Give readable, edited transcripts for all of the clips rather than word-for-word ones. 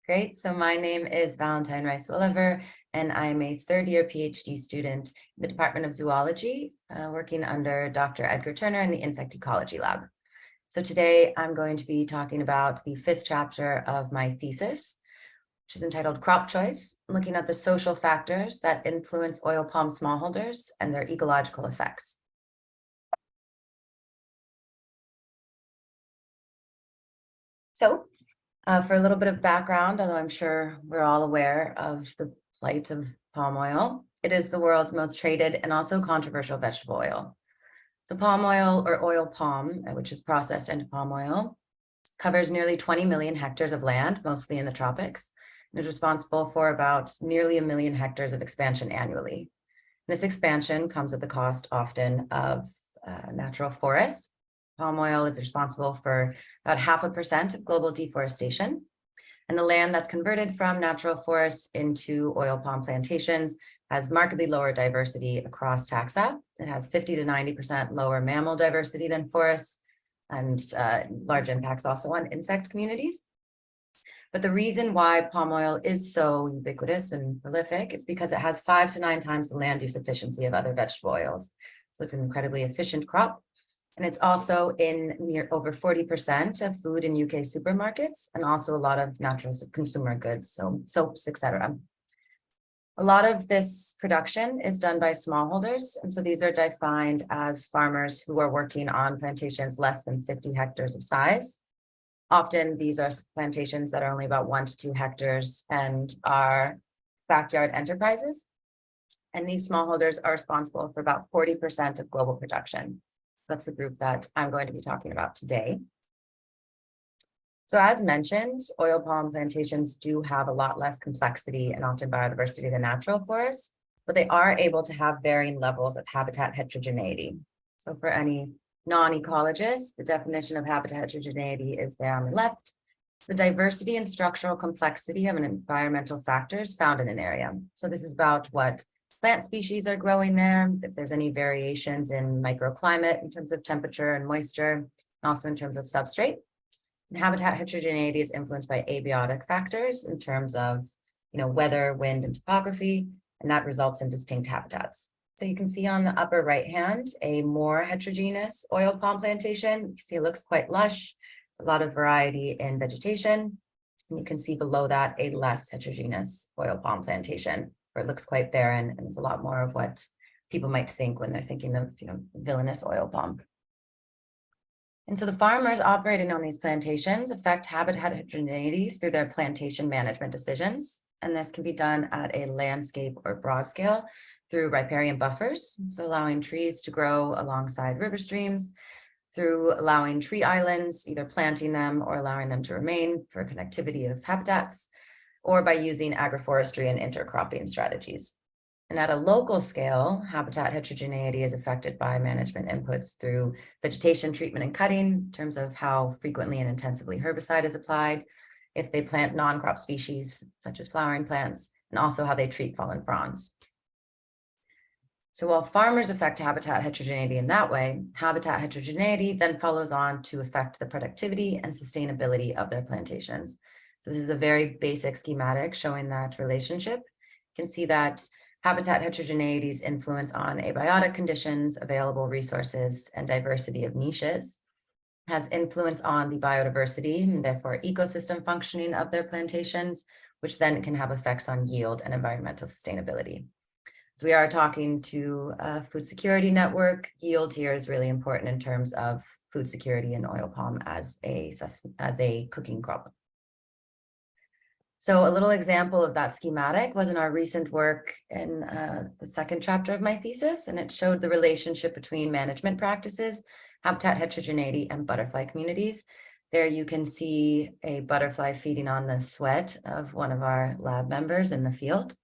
Great. So my name is Valentine Reiss-Woolever, and I'm a third-year PhD student in the Department of Zoology, working under Dr. Edgar Turner in the Insect Ecology Lab. So today I'm going to be talking about the 5th chapter of my thesis, which is entitled Crop Choice, looking at the social factors that influence oil palm smallholders and their ecological effects. So for a little bit of background, although I'm sure we're all aware of the plight of palm oil, it is the world's most traded and also controversial vegetable oil. So palm oil, or oil palm, which is processed into palm oil, covers nearly 20 million hectares of land, mostly in the tropics, and is responsible for about nearly 1 million hectares of expansion annually. This expansion comes at the cost often of natural forests. Palm oil is responsible for about 0.5% of global deforestation. And the land that's converted from natural forests into oil palm plantations has markedly lower diversity across taxa. It has 50 to 90% lower mammal diversity than forests, and large impacts also on insect communities. But the reason why palm oil is so ubiquitous and prolific is because it has 5 to 9 times the land use efficiency of other vegetable oils. So it's an incredibly efficient crop. And it's also in over 40% of food in UK supermarkets, and also a lot of natural consumer goods, so soaps, etc. A lot of this production is done by smallholders, and so these are defined as farmers who are working on plantations less than 50 hectares of size. Often these are plantations that are only about 1 to 2 hectares and are backyard enterprises. And these smallholders are responsible for about 40% of global production. That's the group that I'm going to be talking about today. So as mentioned, oil palm plantations do have a lot less complexity and often biodiversity than natural forests, but they are able to have varying levels of habitat heterogeneity. So for any non-ecologists, the definition of habitat heterogeneity is there on the left. It's the diversity and structural complexity of an environmental factors found in an area. So this is about what plant species are growing there, if there's any variations in microclimate in terms of temperature and moisture, and also in terms of substrate. And habitat heterogeneity is influenced by abiotic factors in terms of weather, wind, and topography, and that results in distinct habitats. So you can see on the upper right hand a more heterogeneous oil palm plantation. You can see it looks quite lush, a lot of variety in vegetation. And you can see below that a less heterogeneous oil palm plantation, where it looks quite barren and it's a lot more of what people might think when they're thinking of villainous oil palm. And so the farmers operating on these plantations affect habitat heterogeneity through their plantation management decisions. And this can be done at a landscape or broad scale through riparian buffers, so allowing trees to grow alongside river streams, through allowing tree islands, either planting them or allowing them to remain for connectivity of habitats, or by using agroforestry and intercropping strategies. And at a local scale, habitat heterogeneity is affected by management inputs through vegetation treatment and cutting, in terms of how frequently and intensively herbicide is applied, if they plant non-crop species, such as flowering plants, and also how they treat fallen fronds. So while farmers affect habitat heterogeneity in that way, habitat heterogeneity then follows on to affect the productivity and sustainability of their plantations. So this is a very basic schematic showing that relationship. You can see that habitat heterogeneity's influence on abiotic conditions, available resources, and diversity of niches has influence on the biodiversity and therefore ecosystem functioning of their plantations, which then can have effects on yield and environmental sustainability. So we are talking to a food security network. Yield here is really important in terms of food security and oil palm as a cooking crop. So a little example of that schematic was in our recent work in the 2nd chapter of my thesis, and it showed the relationship between management practices, habitat heterogeneity, and butterfly communities. There you can see a butterfly feeding on the sweat of one of our lab members in the field.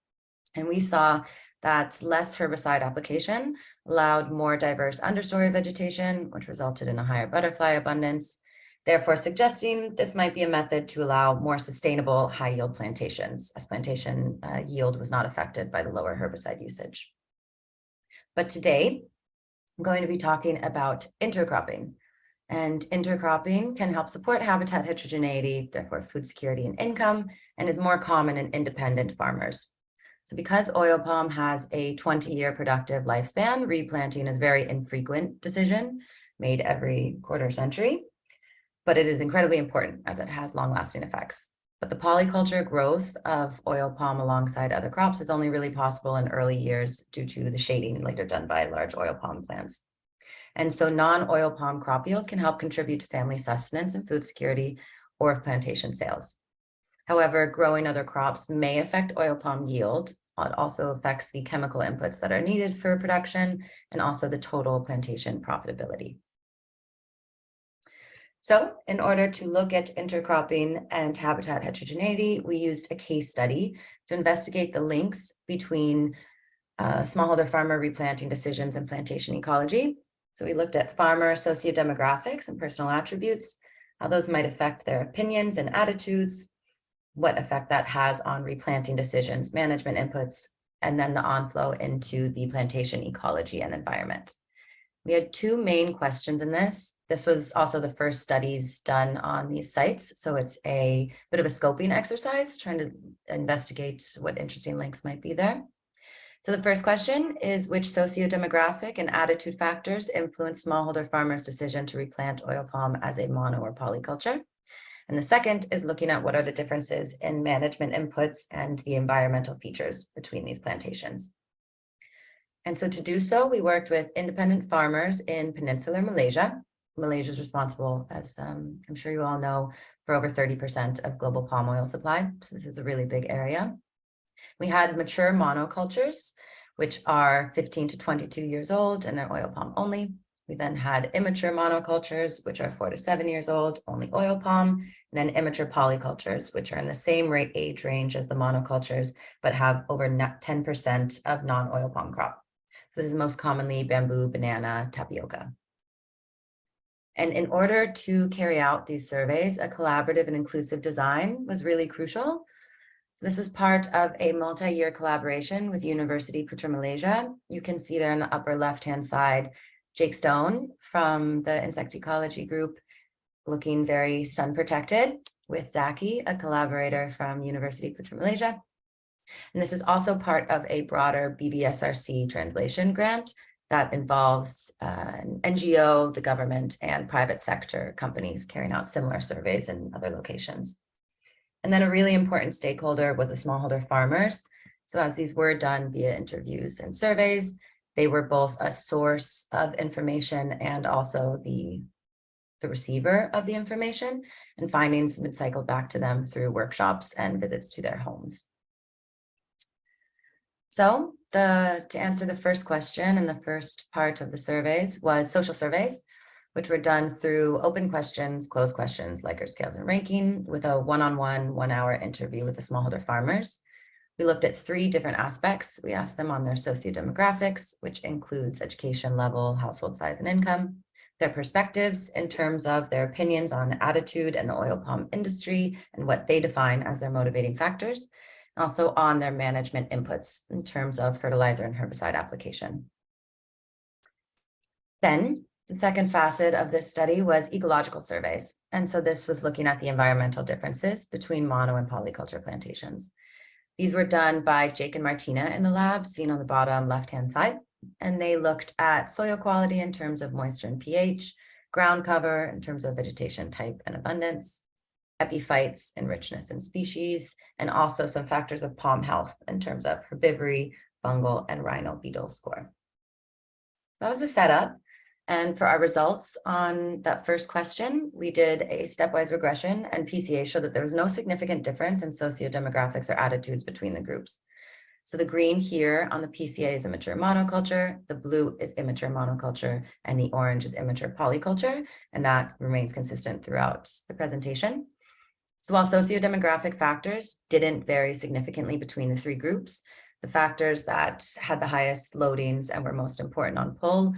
And we saw that less herbicide application allowed more diverse understory vegetation, which resulted in a higher butterfly abundance, therefore suggesting this might be a method to allow more sustainable high-yield plantations, as plantation yield was not affected by the lower herbicide usage. But today, I'm going to be talking about intercropping. And intercropping can help support habitat heterogeneity, therefore food security and income, and is more common in independent farmers. So because oil palm has a 20-year productive lifespan, replanting is a very infrequent decision made every quarter century, but it is incredibly important as it has long-lasting effects. But the polyculture growth of oil palm alongside other crops is only really possible in early years due to the shading later done by large oil palm plants. And so non-oil palm crop yield can help contribute to family sustenance and food security or plantation sales. However, growing other crops may affect oil palm yield. It also affects the chemical inputs that are needed for production and also the total plantation profitability. So in order to look at intercropping and habitat heterogeneity, we used a case study to investigate the links between smallholder farmer replanting decisions and plantation ecology. So we looked at farmer socio-demographics and personal attributes, how those might affect their opinions and attitudes, what effect that has on replanting decisions, management inputs, and then the onflow into the plantation ecology and environment. We had two main questions in this. This was also the first studies done on these sites. So it's a bit of a scoping exercise, trying to investigate what interesting links might be there. So the first question is, which socio-demographic and attitude factors influence smallholder farmers' decision to replant oil palm as a mono or polyculture? And the second is looking at what are the differences in management inputs and the environmental features between these plantations. And so to do so, we worked with independent farmers in peninsular Malaysia. Malaysia is responsible, as I'm sure you all know, for over 30% of global palm oil supply. So this is a really big area. We had mature monocultures, which are 15 to 22 years old and they're oil palm only. We then had immature monocultures, which are 4 to 7 years old, only oil palm, and then immature polycultures, which are in the same age range as the monocultures, but have over 10% of non-oil palm crop. So this is most commonly bamboo, banana, tapioca. And in order to carry out these surveys, a collaborative and inclusive design was really crucial. So this was part of a multi-year collaboration with University Putra Malaysia. You can see there on the upper left-hand side, Jake Stone from the insect ecology group, looking very sun protected, with Zaki, a collaborator from University Putra Malaysia. And this is also part of a broader BBSRC translation grant that involves an NGO, the government, and private sector companies carrying out similar surveys in other locations. And then a really important stakeholder was the smallholder farmers. So as these were done via interviews and surveys, they were both a source of information and also the receiver of the information, and findings would cycle back to them through workshops and visits to their homes. So to answer the first question and the first part of the surveys was social surveys, which were done through open questions, closed questions, Likert scales and ranking, with a one-on-one, 1 hour interview with the smallholder farmers. We looked at 3 different aspects. We asked them on their socio-demographics, which includes education level, household size, and income, their perspectives in terms of their opinions on attitude and the oil palm industry and what they define as their motivating factors, and also on their management inputs in terms of fertilizer and herbicide application. Then the second facet of this study was ecological surveys. And so this was looking at the environmental differences between mono and polyculture plantations. These were done by Jake and Martina in the lab, seen on the bottom left-hand side. And they looked at soil quality in terms of moisture and pH, ground cover in terms of vegetation type and abundance, epiphytes and richness in species, and also some factors of palm health in terms of herbivory, fungal, and rhino beetle score. That was the setup. And for our results on that first question, we did a stepwise regression, and PCA showed that there was no significant difference in socio-demographics or attitudes between the groups. So the green here on the PCA is immature monoculture, the blue is immature monoculture, and the orange is immature polyculture, and that remains consistent throughout the presentation. So while socio-demographic factors didn't vary significantly between the 3 groups, the factors that had the highest loadings and were most important on pull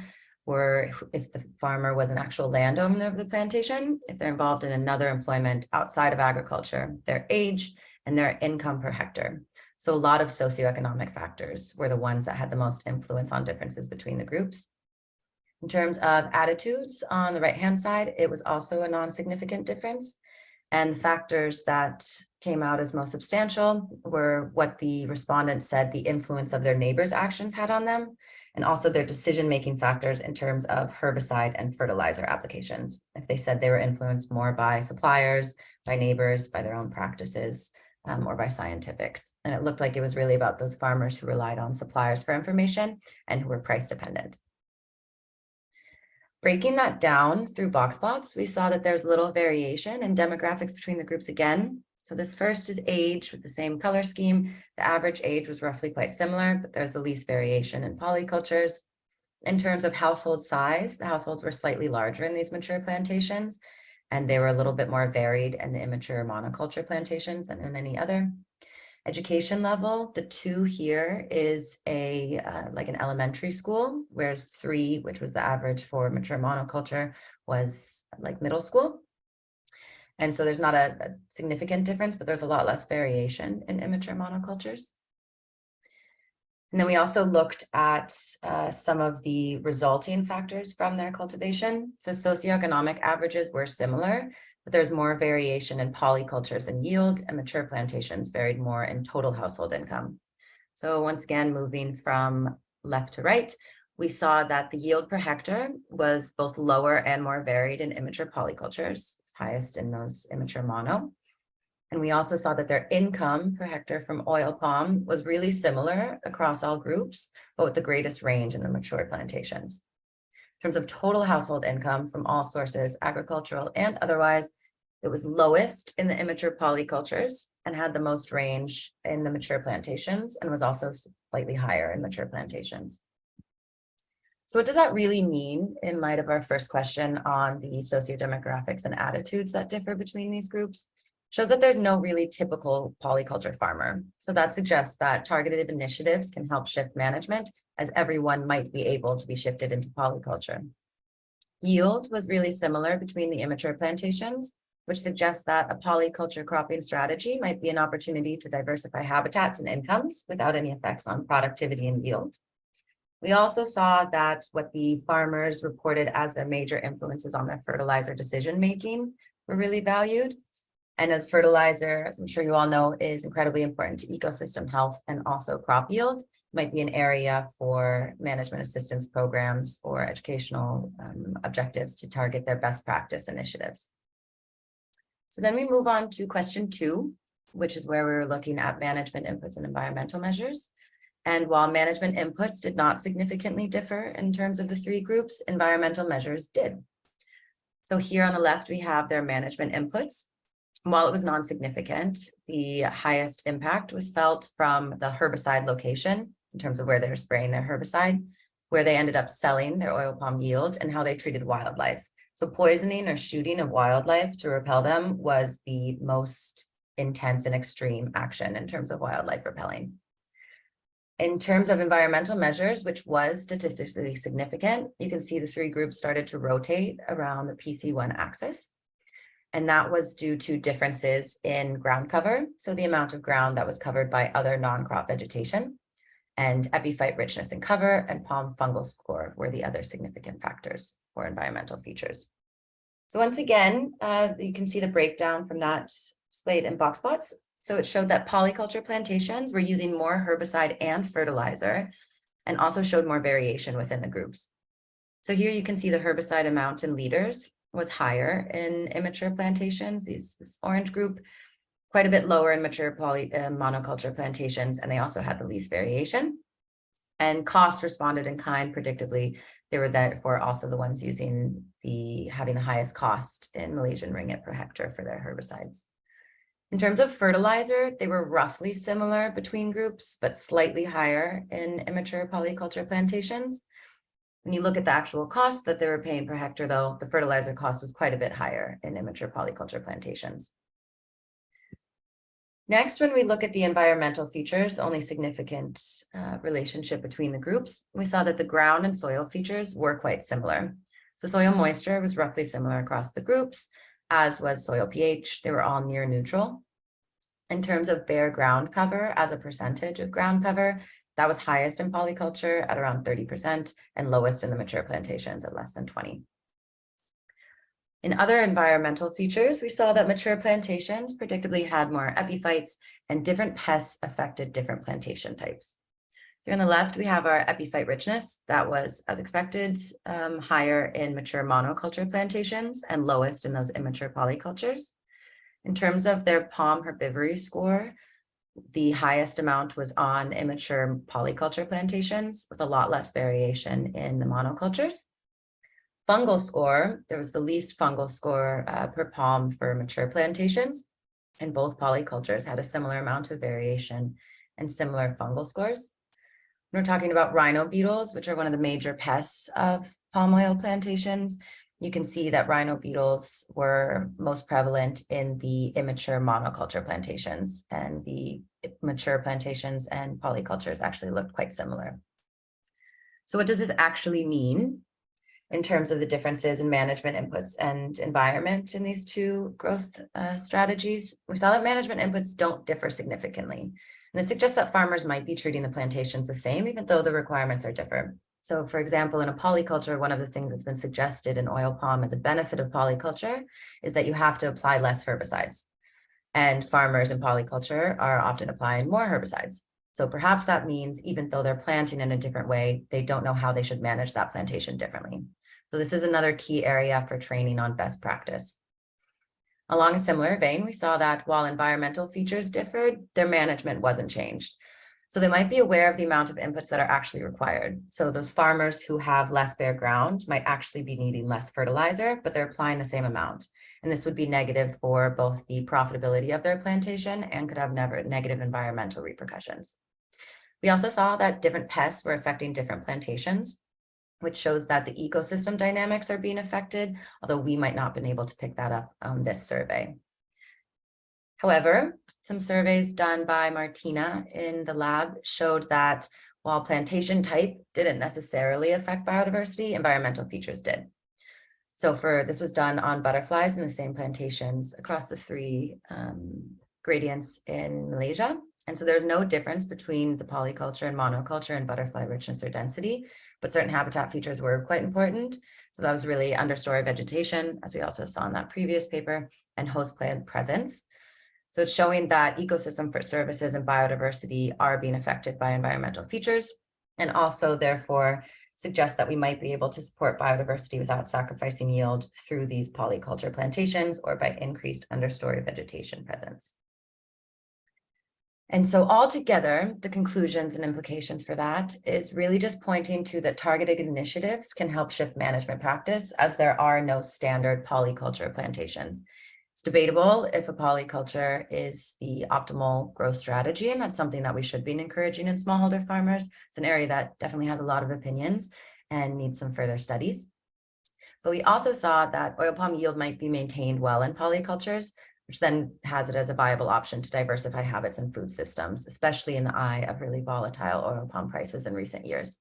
were if the farmer was an actual landowner of the plantation, if they're involved in another employment outside of agriculture, their age, and their income per hectare. So a lot of socioeconomic factors were the ones that had the most influence on differences between the groups. In terms of attitudes on the right-hand side, it was also a non-significant difference. And the factors that came out as most substantial were what the respondents said the influence of their neighbors' actions had on them, and also their decision-making factors in terms of herbicide and fertilizer applications. If they said they were influenced more by suppliers, by neighbors, by their own practices, or by scientifics. And it looked like it was really about those farmers who relied on suppliers for information and who were price dependent. Breaking that down through box plots, we saw that there's little variation in demographics between the groups again. So this first is age with the same color scheme. The average age was roughly quite similar, but there's the least variation in polycultures. In terms of household size, the households were slightly larger in these mature plantations, and they were a little bit more varied in the immature monoculture plantations than in any other. Education level, the 2 here is like an elementary school, whereas 3, which was the average for mature monoculture, was like middle school. And so there's not a significant difference, but there's a lot less variation in immature monocultures. And then we also looked at some of the resulting factors from their cultivation. So socioeconomic averages were similar, but there's more variation in polycultures and yield, and mature plantations varied more in total household income. So once again, moving from left to right, we saw that the yield per hectare was both lower and more varied in immature polycultures, highest in those immature mono. And we also saw that their income per hectare from oil palm was really similar across all groups, but with the greatest range in the mature plantations. In terms of total household income from all sources, agricultural and otherwise, it was lowest in the immature polycultures and had the most range in the mature plantations, and was also slightly higher in mature plantations. So what does that really mean in light of our first question on the socio-demographics and attitudes that differ between these groups? Shows that there's no really typical polyculture farmer. So that suggests that targeted initiatives can help shift management, as everyone might be able to be shifted into polyculture. Yield was really similar between the immature plantations, which suggests that a polyculture cropping strategy might be an opportunity to diversify habitats and incomes without any effects on productivity and yield. We also saw that what the farmers reported as their major influences on their fertilizer decision-making were really valued. And as fertilizer, as I'm sure you all know, is incredibly important to ecosystem health and also crop yield, might be an area for management assistance programs or educational objectives to target their best practice initiatives. So then we move on to question 2, which is where we were looking at management inputs and environmental measures. And while management inputs did not significantly differ in terms of the 3 groups, environmental measures did. So here on the left, we have their management inputs. While it was non-significant, the highest impact was felt from the herbicide location in terms of where they were spraying their herbicide, where they ended up selling their oil palm yield, and how they treated wildlife. So poisoning or shooting of wildlife to repel them was the most intense and extreme action in terms of wildlife repelling. In terms of environmental measures, which was statistically significant, you can see the 3 groups started to rotate around the PC1 axis. And that was due to differences in ground cover, so the amount of ground that was covered by other non-crop vegetation, and epiphyte richness in cover and palm fungal score were the other significant factors for environmental features. So once again, you can see the breakdown from that displayed in box plots. So it showed that polyculture plantations were using more herbicide and fertilizer, and also showed more variation within the groups. So here you can see the herbicide amount in liters was higher in immature plantations, this orange group, quite a bit lower in mature monoculture plantations, and they also had the least variation. And cost responded in kind, predictably. They were therefore also the ones having the highest cost in Malaysian ringgit per hectare for their herbicides. In terms of fertilizer, they were roughly similar between groups, but slightly higher in immature polyculture plantations. When you look at the actual cost that they were paying per hectare, though, the fertilizer cost was quite a bit higher in immature polyculture plantations. Next, when we look at the environmental features, the only significant relationship between the groups, we saw that the ground and soil features were quite similar. So soil moisture was roughly similar across the groups, as was soil pH. They were all near neutral. In terms of bare ground cover as a percentage of ground cover, That was highest in polyculture at around 30% and lowest in the mature plantations at less than 20. In other environmental features, we saw that mature plantations predictably had more epiphytes and different pests affected different plantation types. So on the left, we have our epiphyte richness that was, as expected, higher in mature monoculture plantations and lowest in those immature polycultures. In terms of their palm herbivory score, the highest amount was on immature polyculture plantations with a lot less variation in the monocultures. Fungal score, there was the least fungal score per palm for mature plantations, and both polycultures had a similar amount of variation and similar fungal scores. When we're talking about rhino beetles, which are one of the major pests of palm oil plantations, you can see that rhino beetles were most prevalent in the immature monoculture plantations, and the mature plantations and polycultures actually looked quite similar. So what does this actually mean in terms of the differences in management inputs and environment in these two growth strategies? We saw that management inputs don't differ significantly. And this suggests that farmers might be treating the plantations the same, even though the requirements are different. So for example, in a polyculture, one of the things that's been suggested in oil palm as a benefit of polyculture is that you have to apply less herbicides. And farmers in polyculture are often applying more herbicides. So perhaps that means even though they're planting in a different way, they don't know how they should manage that plantation differently. So this is another key area for training on best practice. Along a similar vein, we saw that while environmental features differed, their management wasn't changed. So they might be aware of the amount of inputs that are actually required. So those farmers who have less bare ground might actually be needing less fertilizer, but they're applying the same amount. And this would be negative for both the profitability of their plantation and could have negative environmental repercussions. We also saw that different pests were affecting different plantations, which shows that the ecosystem dynamics are being affected, although we might not have been able to pick that up on this survey. However, some surveys done by Martina in the lab showed that while plantation type didn't necessarily affect biodiversity, environmental features did. So this was done on butterflies in the same plantations across the three gradients in Malaysia. And so there's no difference between the polyculture and monoculture and butterfly richness or density, but certain habitat features were quite important. So that was really understory vegetation, as we also saw in that previous paper, and host plant presence. So it's showing that ecosystem services and biodiversity are being affected by environmental features, and also therefore suggests that we might be able to support biodiversity without sacrificing yield through these polyculture plantations or by increased understory vegetation presence. And so altogether, the conclusions and implications for that is really just pointing to that targeted initiatives can help shift management practice, as there are no standard polyculture plantations. It's debatable if a polyculture is the optimal growth strategy, and that's something that we should be encouraging in smallholder farmers. It's an area that definitely has a lot of opinions and needs some further studies. But we also saw that oil palm yield might be maintained well in polycultures, which then has it as a viable option to diversify habits and food systems, especially in the eye of really volatile oil palm prices in recent years.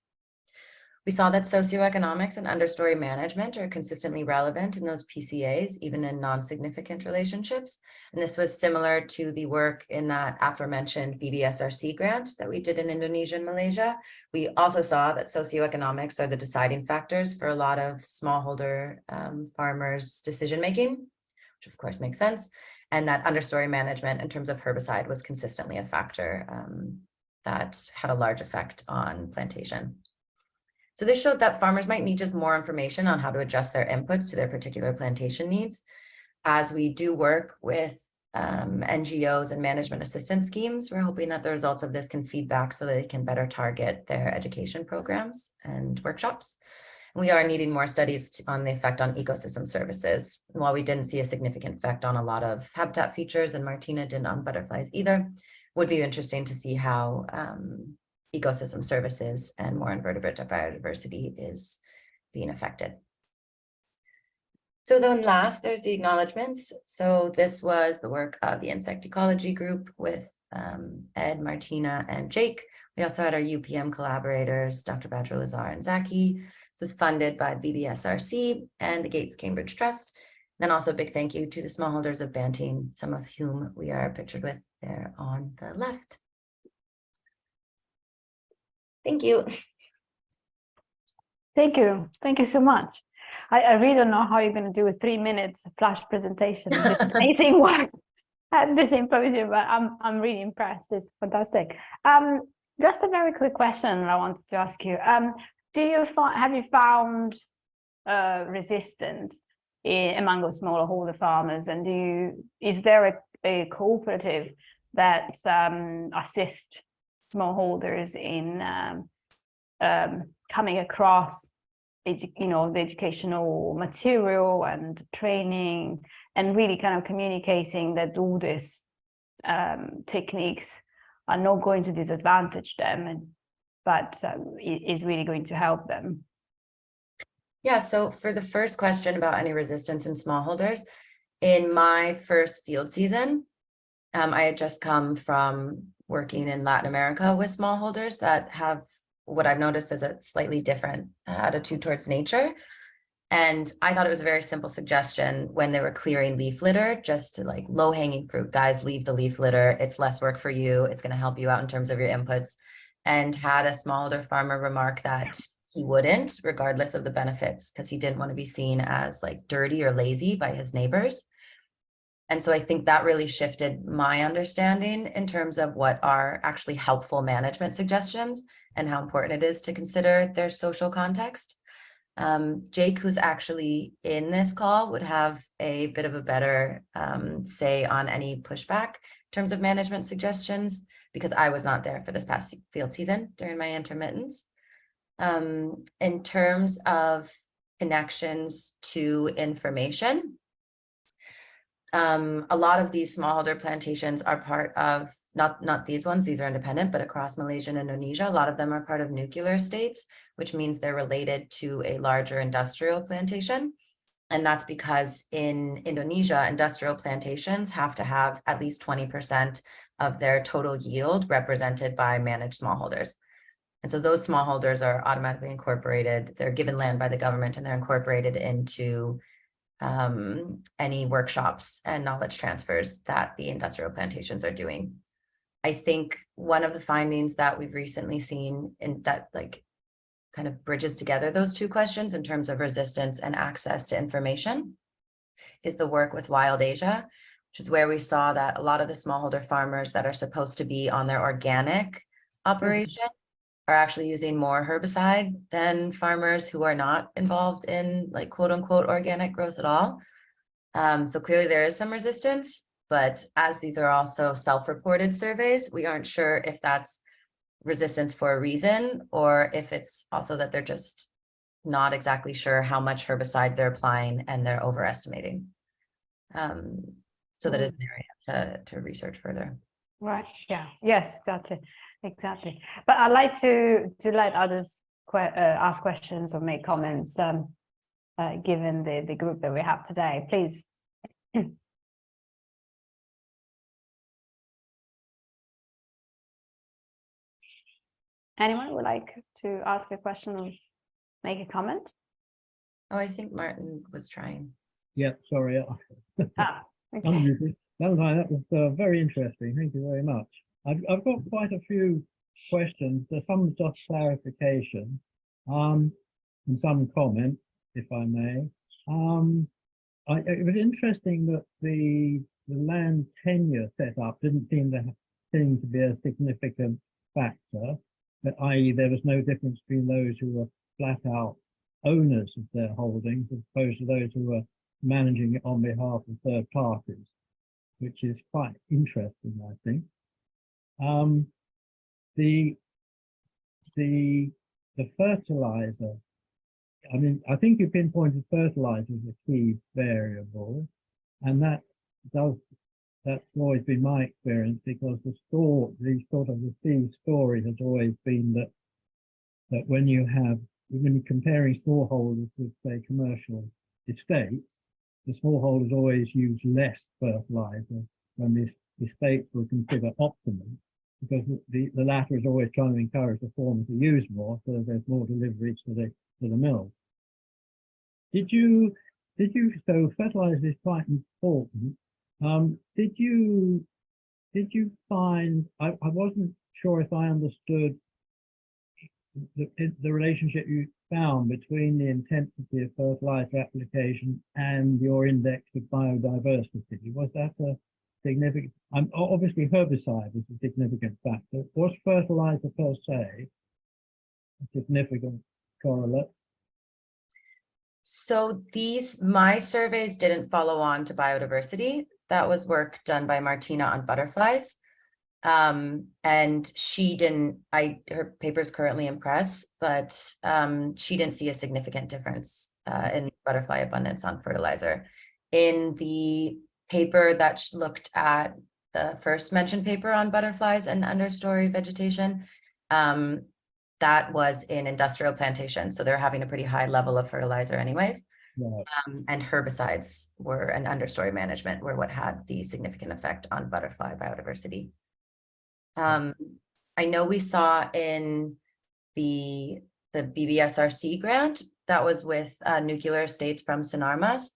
We saw that socioeconomics and understory management are consistently relevant in those PCAs, even in non-significant relationships. And this was similar to the work in that aforementioned BBSRC grant that we did in Indonesia and Malaysia. We also saw that socioeconomics are the deciding factors for a lot of smallholder farmers' decision-making, which of course makes sense. And that understory management in terms of herbicide was consistently a factor that had a large effect on plantation. So this showed that farmers might need just more information on how to adjust their inputs to their particular plantation needs. As we do work with NGOs and management assistance schemes, we're hoping that the results of this can feed back so that they can better target their education programs and workshops. We are needing more studies on the effect on ecosystem services. And while we didn't see a significant effect on a lot of habitat features, and Martina didn't on butterflies either, would be interesting to see how ecosystem services and more invertebrate biodiversity is being affected. So then last, there's the acknowledgements. So this was the work of the insect ecology group with Ed, Martina, and Jake. We also had our UPM collaborators, Dr. Badro Lazar and Zaki. This was funded by BBSRC and the Gates Cambridge Trust. Then also a big thank you to the smallholders of Banting, some of whom we are pictured with there on the left. Thank you. Thank you. Thank you so much. I really don't know how you're going to do a 3 minutes flash presentation of this amazing work at the symposium, but I'm really impressed. It's fantastic. Just a very quick question I wanted to ask you. Have you found resistance among the smallholder farmers, and is there a cooperative that assists smallholders in coming across the educational material and training, and really kind of communicating that all these techniques are not going to disadvantage them, but is really going to help them? Yeah, so for the first question about any resistance in smallholders, in my first field season, I had just come from working in Latin America with smallholders that have what I've noticed is a slightly different attitude towards nature. And I thought it was a very simple suggestion when they were clearing leaf litter, just to like low-hanging fruit, guys, leave the leaf litter. It's less work for you. It's going to help you out in terms of your inputs. And had a smallholder farmer remark that he wouldn't, regardless of the benefits, because he didn't want to be seen as like dirty or lazy by his neighbors. And so I think that really shifted my understanding in terms of what are actually helpful management suggestions and how important it is to consider their social context. Jake, who's actually in this call, would have a bit of a better say on any pushback in terms of management suggestions, because I was not there for this past field season during my intermittence. In terms of connections to information, a lot of these smallholder plantations are part of, not these ones, these are independent, but across Malaysia and Indonesia, a lot of them are part of nuclear states, which means they're related to a larger industrial plantation. And that's because in Indonesia, industrial plantations have to have at least 20% of their total yield represented by managed smallholders. And so those smallholders are automatically incorporated. They're given land by the government and they're incorporated into any workshops and knowledge transfers that the industrial plantations are doing. I think one of the findings that we've recently seen in that like kind of bridges together those two questions in terms of resistance and access to information is the work with Wild Asia, which is where we saw that a lot of the smallholder farmers that are supposed to be on their organic operation are actually using more herbicide than farmers who are not involved in like quote unquote organic growth at all. So clearly there is some resistance, but as these are also self-reported surveys, we aren't sure if that's resistance for a reason or if it's also that they're just not exactly sure how much herbicide they're applying and they're overestimating. So that is an area to research further. Right. Yeah. Yes. Exactly. But I'd like to let others ask questions or make comments, given the group that we have today. Please. Anyone would like to ask a question or make a comment? Oh, I think Martin was trying. Yeah, sorry. Okay. Valentine, that was very interesting. Thank you very much. I've got quite a few questions. Some just clarification, and some comment, if I may. It was interesting that the land tenure setup didn't seem to be a significant factor, but i.e. there was no difference between those who were flat out owners of their holdings as opposed to those who were managing it on behalf of third parties, which is quite interesting, I think. The fertilizer, I mean, I think you pinpointed fertilizer as a key variable, and that's always been my experience, because the seed story has always been that when you're comparing smallholders with, say, commercial estates, the smallholders always use less fertilizer when the estates will consider optimum, because the latter is always trying to encourage the former to use more, so that there's more deliveries to the mill. So fertilizer is quite important. Did you find, I wasn't sure if I understood the relationship you found between the intensity of fertilizer application and your index of biodiversity? Was that a significant? Obviously, herbicide is a significant factor. Was fertilizer per se a significant correlate? So my surveys didn't follow on to biodiversity. That was work done by Martina on butterflies. And she didn't, her paper's currently in press, but she didn't see a significant difference in butterfly abundance on fertilizer. In the paper that looked at the first mentioned paper on butterflies and understory vegetation, that was in industrial plantations. So they're having a pretty high level of fertilizer anyways. Right. And herbicides were, and understory management were what had the significant effect on butterfly biodiversity. I know we saw in the BBSRC grant that was with nuclear estates from Sinarmas,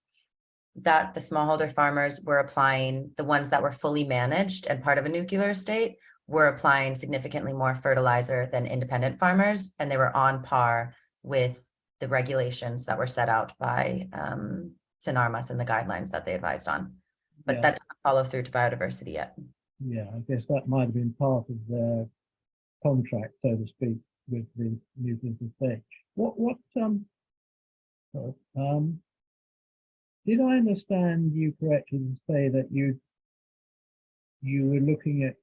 that the smallholder farmers were applying, the ones that were fully managed and part of a nuclear estate were applying significantly more fertilizer than independent farmers, and they were on par with the regulations that were set out by Sinarmas and the guidelines that they advised on. But Yeah. that doesn't follow through to biodiversity yet. Yeah, I guess that might have been part of their contract, so to speak, with the nuclear estate. Did I understand you correctly to say that you were looking at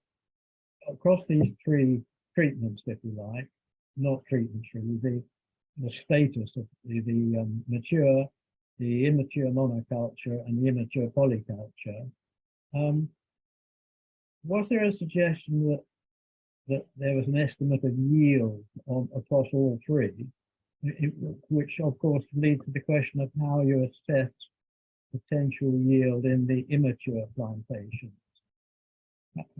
across these three treatments, if you like, not treatments really, the status of the mature, the immature monoculture, and the immature polyculture. Was there a suggestion that there was an estimate of yield across all three, which of course leads to the question of how you assess potential yield in the immature plantations?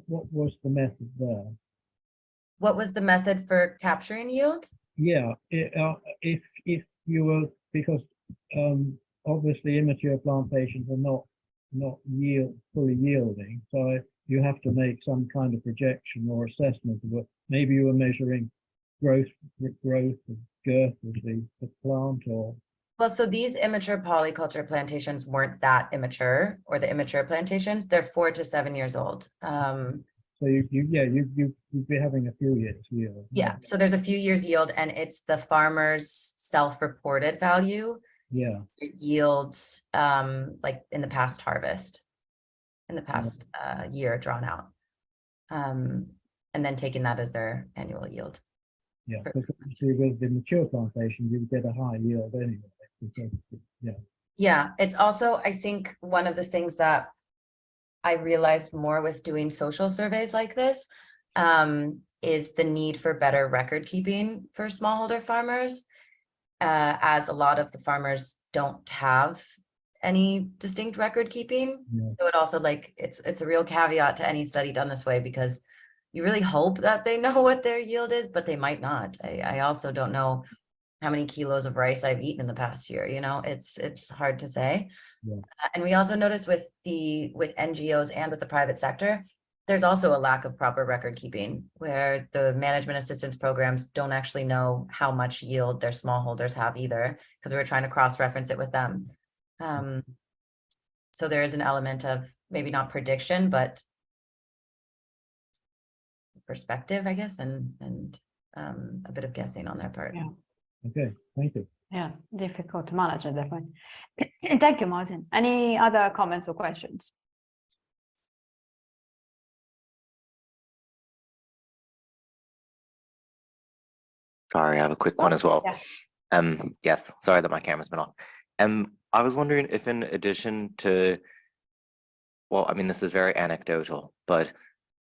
What was the method there? What was the method for capturing yield? Yeah, if you were, because obviously immature plantations are not fully yielding, so you have to make some kind of projection or assessment of what maybe you were measuring growth of girth of the plant, or Well, so these immature polyculture plantations weren't that immature, or the immature plantations, they're 4 to 7 years old. so you'd be having a few years yield. Yeah, so there's a few years yield, and it's the farmer's self-reported value. Yeah. Yields like in the past harvest, in the past year drawn out, and then taking that as their annual yield. Yeah, because with the mature plantation, you get a high yield anyway. Because, Yeah, it's also, I think, one of the things that I realized more with doing social surveys like this is the need for better record keeping for smallholder farmers, as a lot of the farmers don't have any distinct record keeping. Yeah. So it also, like, it's a real caveat to any study done this way, because you really hope that they know what their yield is, but they might not. I also don't know how many kilos of rice I've eaten in the past year, you know, it's hard to say. Yeah. And we also noticed with NGOs and with the private sector, there's also a lack of proper record keeping, where the management assistance programs don't actually know how much yield their smallholders have either, because we were trying to cross-reference it with them. So there is an element of maybe not prediction, but perspective, I guess, and a bit of guessing on their part. Yeah. Okay, thank you. Yeah, difficult to manage it, definitely. Thank you, Martin. Any other comments or questions? Sorry, I have a quick one as well. Yeah. Yes, sorry that my camera's been off. I was wondering if, in addition to, well, I mean, this is very anecdotal, but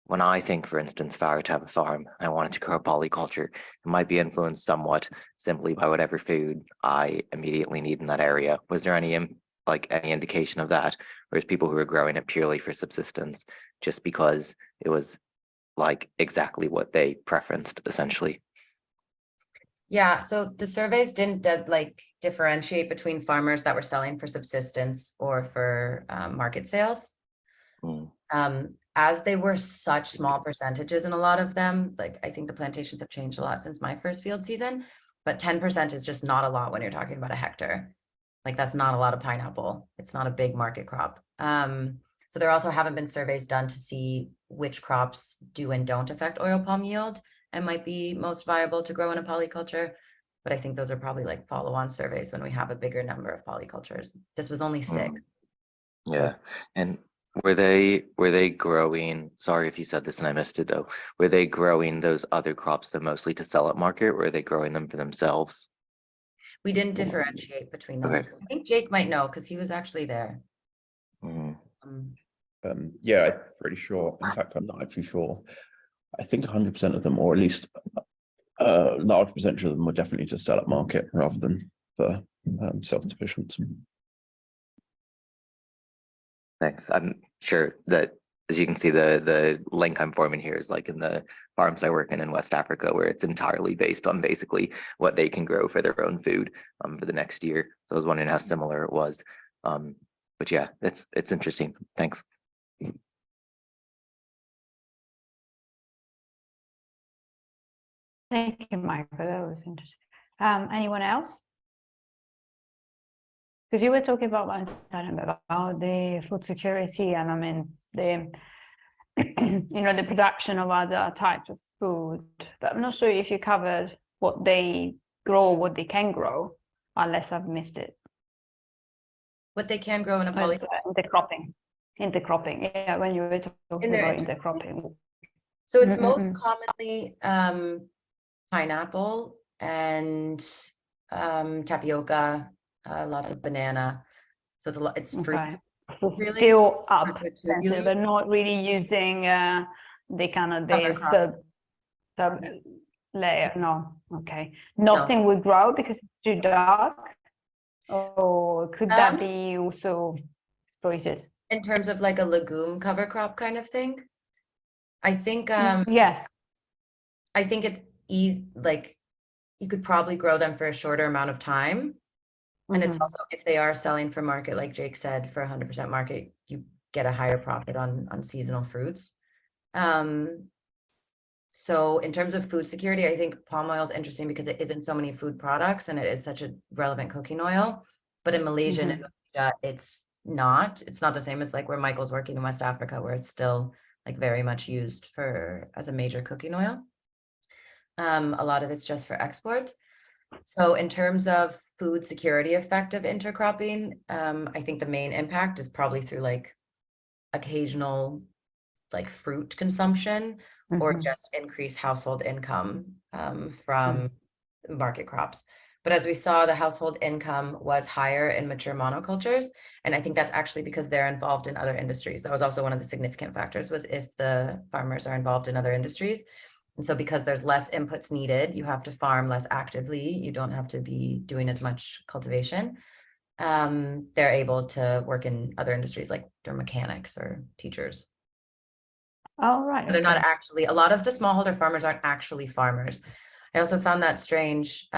when I think, for instance, if I were to have a farm, I wanted to grow polyculture, it might be influenced somewhat simply by whatever food I immediately need in that area. Was there any indication of that? Whereas people who are growing it purely for subsistence, just because it was like exactly what they preferenced, essentially? Yeah, so the surveys didn't differentiate between farmers that were selling for subsistence or for market sales. as they were such small percentages in a lot of them, like I think the plantations have changed a lot since my first field season, but 10% is just not a lot when you're talking about a hectare. Like that's not a lot of pineapple. It's not a big market crop. So there also haven't been surveys done to see which crops do and don't affect oil palm yield and might be most viable to grow in a polyculture. But I think those are probably like follow-on surveys when we have a bigger number of polycultures. This was only 6. Yeah. And were they growing, sorry if you said this and I missed it though, were they growing those other crops then mostly to sell at market, or were they growing them for themselves? We didn't differentiate between them. Okay. I think Jake might know because he was actually there. Mhm. Yeah, I'm pretty sure. In fact, I'm not actually sure. I think 100% of them, or at least a large percentage of them, were definitely to sell at market rather than for self-sufficiency. Thanks. I'm sure that, as you can see, the link I'm forming here is like in the farms I work in West Africa, where it's entirely based on basically what they can grow for their own food for the next year. So I was wondering how similar it was. But yeah, it's interesting. Thanks. Thank you, Michael. That was interesting. Anyone else? Because you were talking about the food security, and I mean the the production of other types of food. But I'm not sure if you covered what they grow, what they can grow, unless I've missed it. What they can grow in a poly. Intercropping. Yeah, when you were talking about intercropping. So it's most commonly pineapple and tapioca, lots of banana. So it's a lot. It's fruit. Okay. Really? Still up, Tubular? but not really using the kind of Cover the crop. sub layer. No, okay. Nothing would grow because it's too dark, or could that be also exploited? In terms of like a legume cover crop kind of thing, I think Yes. I think it's like you could probably grow them for a shorter amount of time. And it's also, if they are selling for market, like Jake said, for 100% market, you get a higher profit on seasonal fruits. So in terms of food security, I think palm oil is interesting because it is in so many food products and it is such a relevant cooking oil. But in Malaysia and Indonesia, it's not the same as like where Michael's working in West Africa, where it's still like very much used as a major cooking oil. A lot of it's just for export. So in terms of food security effect of intercropping, I think the main impact is probably through like occasional like fruit consumption or just increase household income from market crops. But as we saw, the household income was higher in mature monocultures. And I think that's actually because they're involved in other industries. That was also one of the significant factors, was if the farmers are involved in other industries. And so because there's less inputs needed, you have to farm less actively. You don't have to be doing as much cultivation. They're able to work in other industries, like they're mechanics or teachers. Oh, right. They're not actually, a lot of the smallholder farmers aren't actually farmers. I also found that strange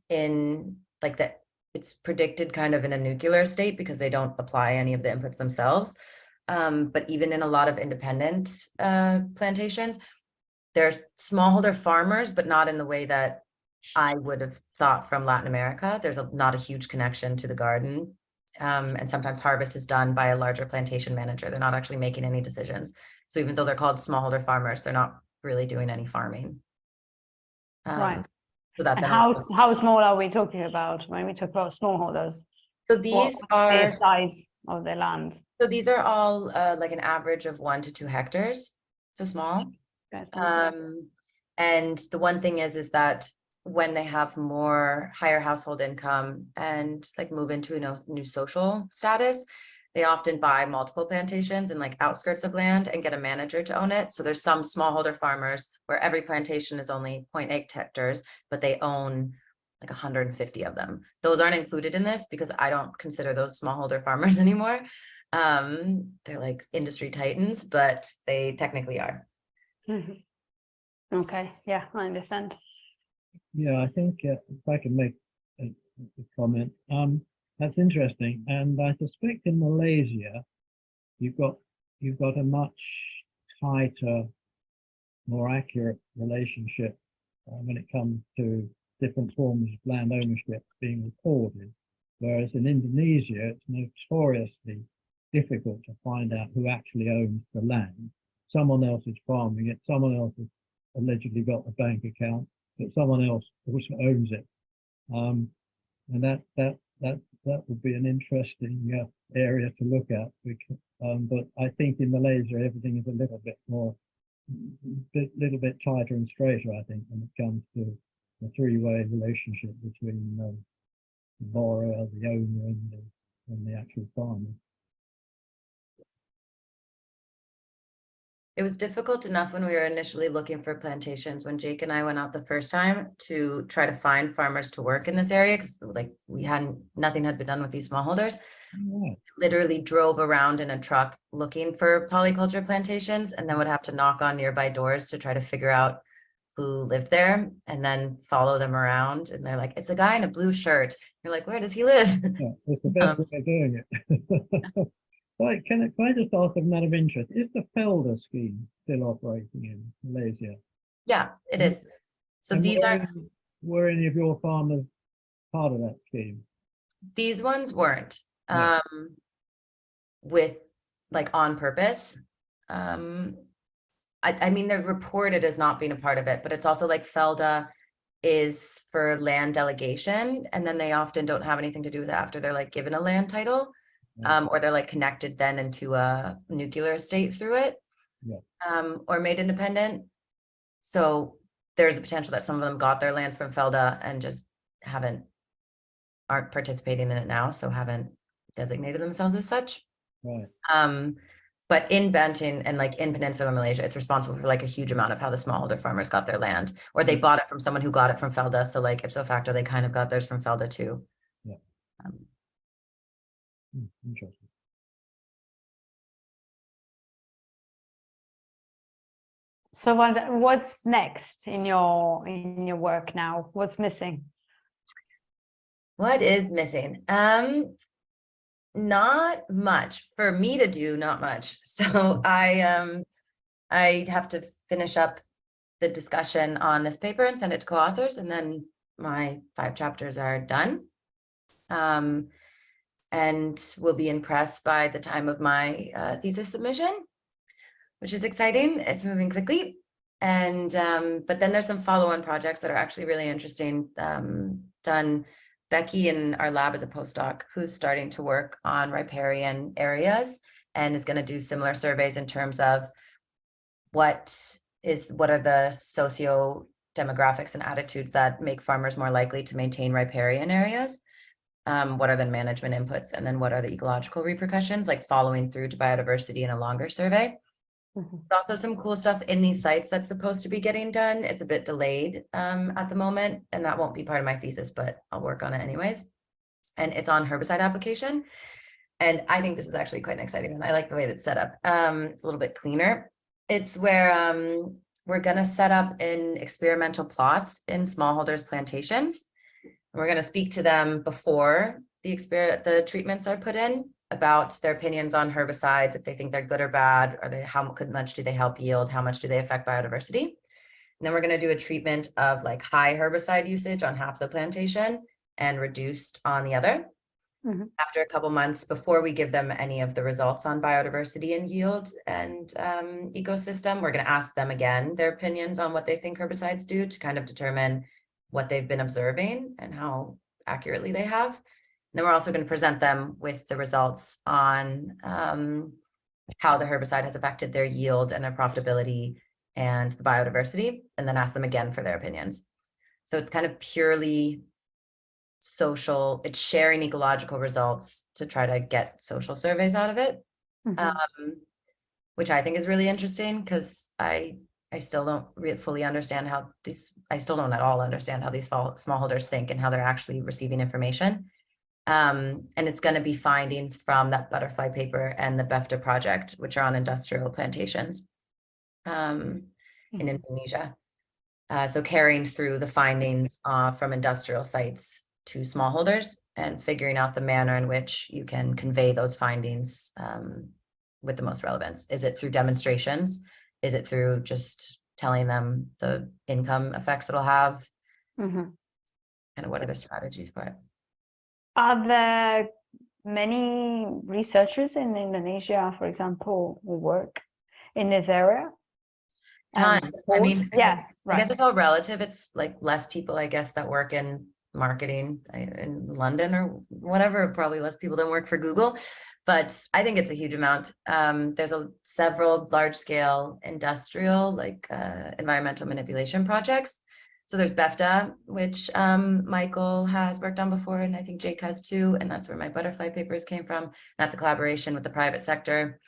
in like that it's predicted kind of in a nuclear state because they don't apply any of the inputs themselves. But even in a lot of independent plantations, they're smallholder farmers, but not in the way that I would have thought from Latin America. There's not a huge connection to the garden. And sometimes harvest is done by a larger plantation manager. They're not actually making any decisions. So even though they're called smallholder farmers, they're not really doing any farming. Right. So that And then how small are we talking about when we talk about smallholders? so these are the size of the land. So these are all like an average of 1 to 2 hectares. So small. And the one thing is that when they have higher household income and like move into a new social status, they often buy multiple plantations in like outskirts of land and get a manager to own it. So there's some smallholder farmers where every plantation is only 0.8 hectares, but they own like 150 of them. Those aren't included in this because I don't consider those smallholder farmers anymore. They're like industry titans, but they technically are. Okay, yeah, I understand. Yeah, I think if I can make a comment, that's interesting. And I suspect in Malaysia, you've got a much tighter, more accurate relationship when it comes to different forms of land ownership being recorded. Whereas in Indonesia, it's notoriously difficult to find out who actually owns the land. Someone else is farming it, someone else has allegedly got a bank account, but someone else also owns it. And that would be an interesting area to look at. Because, but I think in Malaysia, everything is a little bit more, little bit tighter and straighter, I think, when it comes to the three-way relationship between the borrower, the owner, and the actual farmer. It was difficult enough when we were initially looking for plantations, when Jake and I went out the first time to try to find farmers to work in this area, because like nothing had been done with these smallholders. Yeah. Literally drove around in a truck looking for polyculture plantations, and then would have to knock on nearby doors to try to figure out who lived there, and then follow them around. And they're like, it's a guy in a blue shirt. You're like, where does he live? Yeah, it's the best way of doing it. Right, can I just ask a matter of interest? Is the Felder scheme still operating in Malaysia? Yeah, it is. So And these are, were any of your farmers part of that scheme? these ones weren't, Yeah. with like on purpose. I mean, they're reported as not being a part of it, but it's also like Felda is for land delegation, and then they often don't have anything to do with it after they're like given a land title. Or they're like connected then into a nuclear estate through it, or made independent. So there's a potential that some of them got their land from Felda and just aren't participating in it now, so haven't designated themselves as such. Right. But in Banting and like in Peninsular Malaysia, it's responsible for like a huge amount of how the smallholder farmers got their land, or they bought it from someone who got it from Felda. So like ipso facto, they kind of got theirs from Felda too. Yeah. Interesting. So what's next in your work now? What's missing? What is missing? Not much for me to do, not much. So I have to finish up the discussion on this paper and send it to co-authors, and then my 5 chapters are done. And will be in press by the time of my thesis submission, which is exciting. It's moving quickly. And but then there's some follow-on projects that are actually really interesting. Done Becky in our lab as a postdoc who's starting to work on riparian areas and is going to do similar surveys in terms of what are the socio-demographics and attitudes that make farmers more likely to maintain riparian areas. What are the management inputs, and then what are the ecological repercussions, like following through to biodiversity in a longer survey. Also some cool stuff in these sites that's supposed to be getting done. It's a bit delayed at the moment, and that won't be part of my thesis, but I'll work on it anyways. And it's on herbicide application. And I think this is actually quite an exciting one. I like the way that's set up. It's a little bit cleaner. It's where we're going to set up in experimental plots in smallholders plantations. And we're going to speak to them before the treatments are put in, about their opinions on herbicides, if they think they're good or bad, or how much do they help yield, how much do they affect biodiversity. And then we're going to do a treatment of like high herbicide usage on half the plantation and reduced on the other. After a couple months, before we give them any of the results on biodiversity and yield and ecosystem, we're going to ask them again their opinions on what they think herbicides do, to kind of determine what they've been observing and how accurately they have. And then we're also going to present them with the results on how the herbicide has affected their yield and their profitability and the biodiversity, and then ask them again for their opinions. So it's kind of purely social, it's sharing ecological results to try to get social surveys out of it, which I think is really interesting, because I still don't fully understand how I still don't at all understand how these smallholders think and how they're actually receiving information. And it's going to be findings from that butterfly paper and the BEFTA project, which are on industrial plantations in Indonesia. So carrying through the findings from industrial sites to smallholders and figuring out the manner in which you can convey those findings with the most relevance. Is it through demonstrations Is it through just telling them the income effects it'll have? Mhm. And what are the strategies for it? Are there many researchers in Indonesia, for example, who work in this area? And Tons. I support? mean, Yes, I guess right. it's all relative. It's like less people, I guess, that work in marketing in London or whatever, probably less people that work for Google, but I think it's a huge amount. There's several large scale industrial, like environmental manipulation projects. So there's BEFTA, which Michael has worked on before, and I think Jake has too, and that's where my butterfly papers came from. That's a collaboration with the private sector.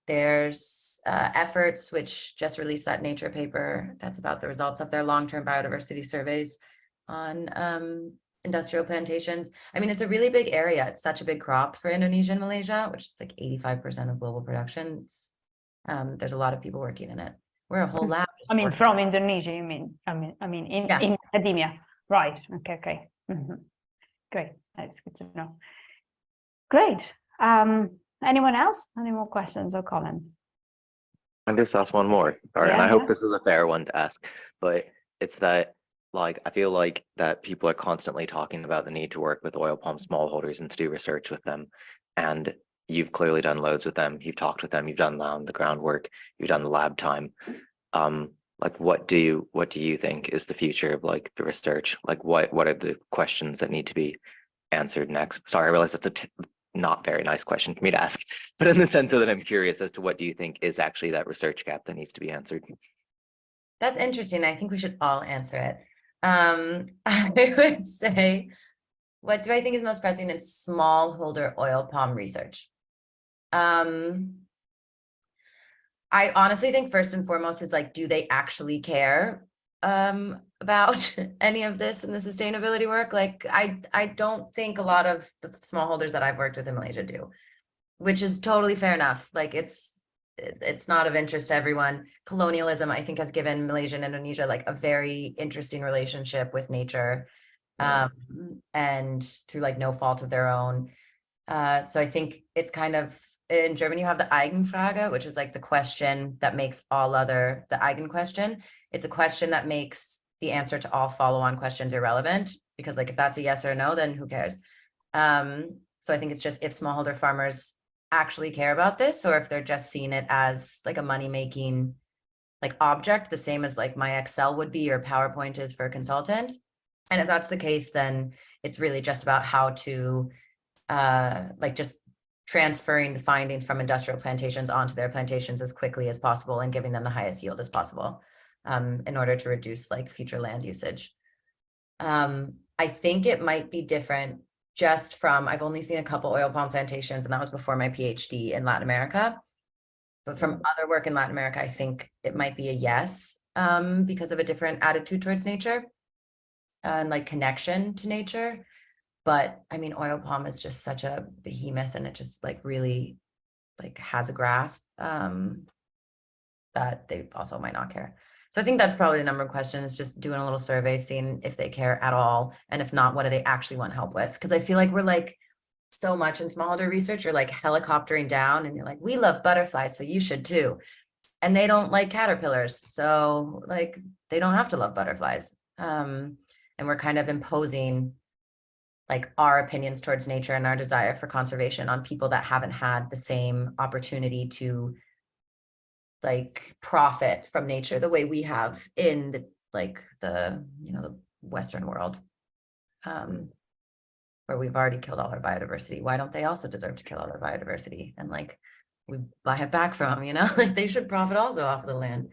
There's efforts which just released that Nature paper that's about the results of their long-term biodiversity surveys on industrial plantations. I mean, it's a really big area. It's such a big crop for Indonesia and Malaysia, which is like 85% of global production. There's a lot of people working in it. We're a whole lab. I mean, from Indonesia, you mean? I mean, in academia, right? Okay. Great. That's good to know. Great. Anyone else? Any more questions or comments? I'll just ask one more. All right, and I hope this is a fair one to ask, but it's that, like, I feel like that people are constantly talking about the need to work with oil palm smallholders and to do research with them. And you've clearly done loads with them. You've talked with them. You've done the groundwork. You've done the lab time. Like, what do you think is the future of like the research? Like, what are the questions that need to be answered next? Sorry, I realize that's a not very nice question for me to ask, but in the sense that I'm curious as to what do you think is actually that research gap that needs to be answered? That's interesting. I think we should all answer it. I would say, what do I think is most pressing in smallholder oil palm research? I honestly think first and foremost is like, do they actually care about any of this in the sustainability work? Like, I don't think a lot of the smallholders that I've worked with in Malaysia do, which is totally fair enough. Like, it's not of interest to everyone. Colonialism, I think, has given Malaysia and Indonesia like a very interesting relationship with nature, and through like no fault of their own. So I think it's kind of, in Germany, you have the Eigenfrage, which is like the question that makes the Eigen question. It's a question that makes the answer to all follow-on questions irrelevant, because like if that's a yes or a no, then who cares? So I think it's just if smallholder farmers actually care about this, or if they're just seeing it as like a money-making like object, the same as like my Excel would be or PowerPoint is for a consultant. And if that's the case, then it's really just about how to like just transferring the findings from industrial plantations onto their plantations as quickly as possible and giving them the highest yield as possible, in order to reduce like future land usage. I think it might be different just from, I've only seen a couple oil palm plantations, and that was before my PhD in Latin America. But from other work in Latin America, I think it might be a yes, because of a different attitude towards nature and like connection to nature. But I mean, oil palm is just such a behemoth, and it just like really like has a grasp that they also might not care. So I think that's probably the number one question, is just doing a little survey, seeing if they care at all. And if not, what do they actually want help with? Because I feel like we're like so much in smallholder research, you're like helicoptering down and you're like, we love butterflies, so you should too. And they don't like caterpillars. So like, they don't have to love butterflies. And we're kind of imposing like our opinions towards nature and our desire for conservation on people that haven't had the same opportunity to like profit from nature the way we have in the the Western world, where we've already killed all our biodiversity. Why don't they also deserve to kill all their biodiversity? And like, we buy it back from them, like they should profit also off of the land.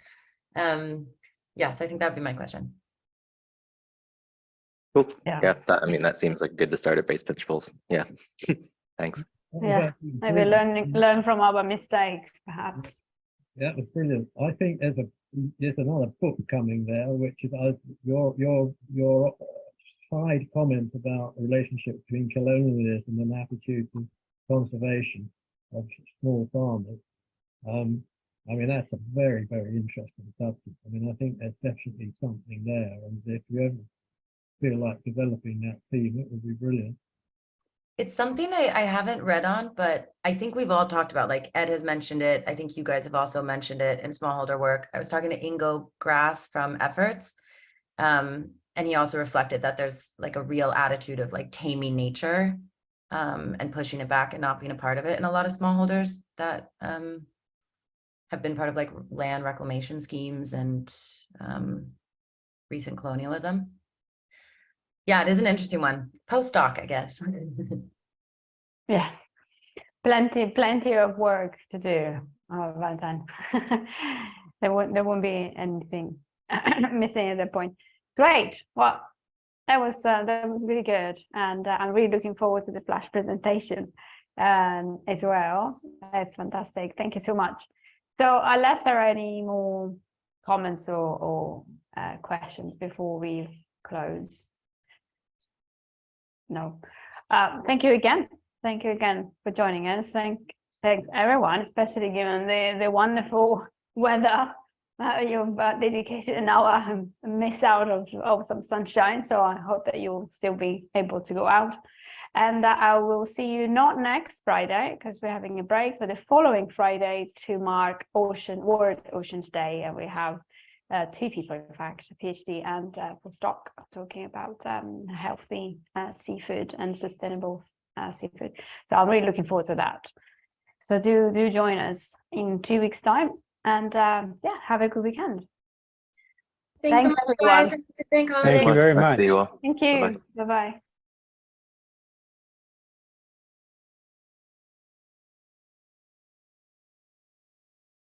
Yeah, so I think that'd be my question. Cool. Yeah, I mean, that seems like good to start at base principles. Yeah. Thanks. Yeah, maybe learn from our mistakes, perhaps. Yeah, it was brilliant. I think there's another book coming there, which is your side comment about the relationship between colonialism and attitude to conservation of small farmers. I mean, that's a very, very interesting subject. I mean, I think there's definitely something there, and if you ever feel like developing that theme, it would be brilliant. It's something I haven't read on, but I think we've all talked about, like Ed has mentioned it. I think you guys have also mentioned it in smallholder work. I was talking to Ingo Grass from Efforts. And he also reflected that there's like a real attitude of like taming nature and pushing it back and not being a part of it. And a lot of smallholders that have been part of like land reclamation schemes and recent colonialism. Yeah, it is an interesting one. Postdoc, I guess. Yes, plenty of work to do, Valentine. There won't be anything missing at that point. Great. Well, that was really good, and I'm really looking forward to the flash presentation as well. That's fantastic. Thank you so much. So, unless there are any more comments or questions before we close. No. Thank you again. Thank you again for joining us. Thanks everyone, especially given the wonderful weather. You've dedicated an hour and miss out of some sunshine. So I hope that you'll still be able to go out. And I will see you not next Friday because we're having a break, but the following Friday to mark World Oceans Day. And we have two people, in fact, a PhD and postdoc, talking about healthy seafood and sustainable seafood. So I'm really looking forward to that. So do join us in 2 weeks' time, and yeah, have a good weekend. Thanks so Thanks, much, everyone. guys. Have a good Thank you very Nice to much. see you all. Thank you. Bye-bye. Bye-bye.